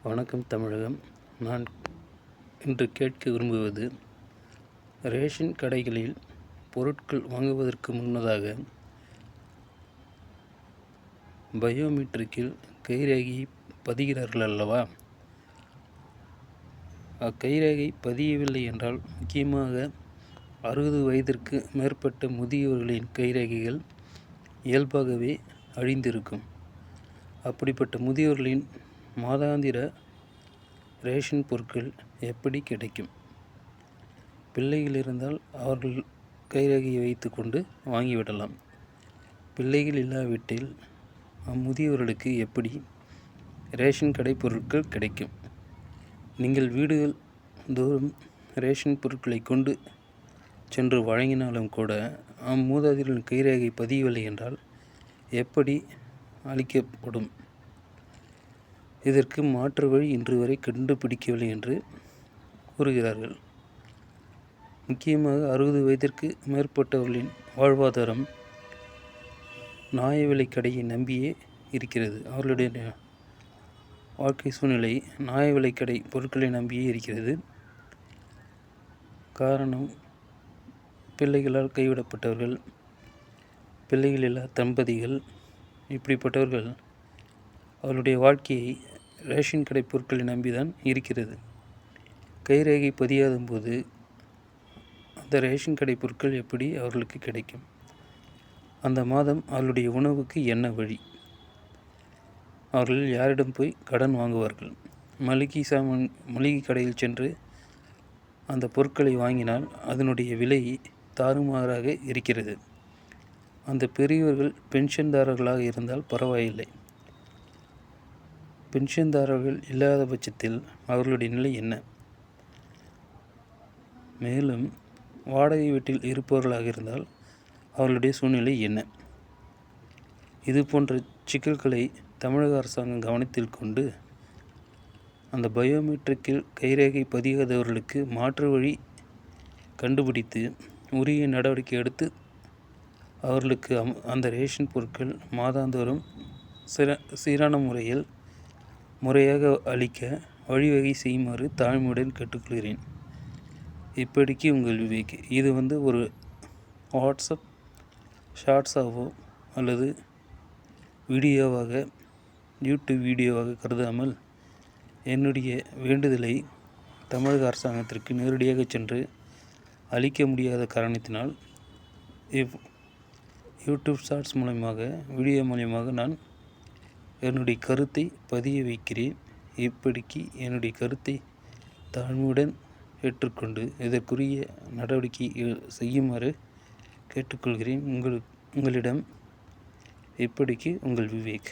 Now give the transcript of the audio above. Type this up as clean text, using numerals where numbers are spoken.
வணக்கம் தமிழகம். நான் இன்று கேட்க விரும்புவது, ரேஷன் கடைகளில் பொருட்கள் வாங்குவதற்கு முன்னதாக பயோமெட்ரிக்கில் கைரேகையை பதிகிறார்கள் அல்லவா? அக்கைரேகை பதியவில்லை என்றால், முக்கியமாக 60 வயதிற்கு மேற்பட்ட முதியவர்களின் கைரேகைகள் இயல்பாகவே அழிந்திருக்கும். அப்படிப்பட்ட முதியவர்களின் மாதாந்திர ரேஷன் பொருட்கள் எப்படி கிடைக்கும்? பிள்ளைகள் இருந்தால் அவர்கள் கைரேகையை வைத்து கொண்டு வாங்கிவிடலாம். பிள்ளைகள் இல்லாவிட்டில் அம்முதியவர்களுக்கு எப்படி ரேஷன் கடை பொருட்கள் கிடைக்கும்? நீங்கள் வீடுகள் தோறும் ரேஷன் பொருட்களை கொண்டு சென்று வழங்கினாலும் கூட அம்மூதாதையர்களின் கைரேகை பதியவில்லை என்றால் எப்படி அளிக்கப்படும்? இதற்கு மாற்று வழி இன்று வரை கண்டுபிடிக்கவில்லை என்று கூறுகிறார்கள். முக்கியமாக 60 வயதிற்கு மேற்பட்டவர்களின் வாழ்வாதாரம் நியாய விலைக் கடையை நம்பியே இருக்கிறது. அவர்களுடைய வாழ்க்கை சூழ்நிலை நியாய விலைக் கடை பொருட்களை நம்பியே இருக்கிறது. காரணம், பிள்ளைகளால் கைவிடப்பட்டவர்கள், பிள்ளைகள் இல்லா தம்பதிகள், இப்படிப்பட்டவர்கள் அவருடைய வாழ்க்கையை ரேஷன் கடை பொருட்களை நம்பிதான் இருக்கிறது. கைரேகை பதியாத போது அந்த ரேஷன் கடை பொருட்கள் எப்படி அவர்களுக்கு கிடைக்கும்? அந்த மாதம் அவர்களுடைய உணவுக்கு என்ன வழி? அவர்கள் யாரிடம் போய் கடன் வாங்குவார்கள்? மளிகை கடையில் சென்று அந்த பொருட்களை வாங்கினால் அதனுடைய விலை தாறுமாறாக இருக்கிறது. அந்த பெரியவர்கள் பென்ஷன்தாரர்களாக இருந்தால் பரவாயில்லை. பென்ஷன்தாரர்கள் இல்லாத பட்சத்தில் அவர்களுடைய நிலை என்ன? மேலும் வாடகை வீட்டில் இருப்பவர்களாக இருந்தால் அவர்களுடைய சூழ்நிலை என்ன? இது போன்ற சிக்கல்களை தமிழக அரசாங்கம் கவனத்தில் கொண்டு அந்த பயோமெட்ரிக்கில் கைரேகை பதியாதவர்களுக்கு மாற்று வழி கண்டுபிடித்து உரிய நடவடிக்கை எடுத்து அவர்களுக்கு அந்த ரேஷன் பொருட்கள் மாதாந்தோறும் சீரான முறையாக அளிக்க வழிவகை செய்யுமாறு தாழ்மையுடன் கேட்டுக்கொள்கிறேன். இப்படிக்கு உங்கள் விவேக். இது ஒரு வாட்ஸ்அப் ஷார்ட்ஸாவோ அல்லது வீடியோவாக, யூடியூப் வீடியோவாக கருதாமல் என்னுடைய வேண்டுதலை தமிழக அரசாங்கத்திற்கு நேரடியாக சென்று அளிக்க முடியாத காரணத்தினால் யூடியூப் ஷார்ட்ஸ் மூலமாக, வீடியோ மூலமாக நான் என்னுடைய கருத்தை பதிய வைக்கிறேன். இப்படிக்கு என்னுடைய கருத்தை தாழ்மையுடன் ஏற்றுக்கொண்டு இதற்குரிய நடவடிக்கை செய்யுமாறு கேட்டுக்கொள்கிறேன். உங்களிடம் இப்படிக்கு உங்கள் விவேக்.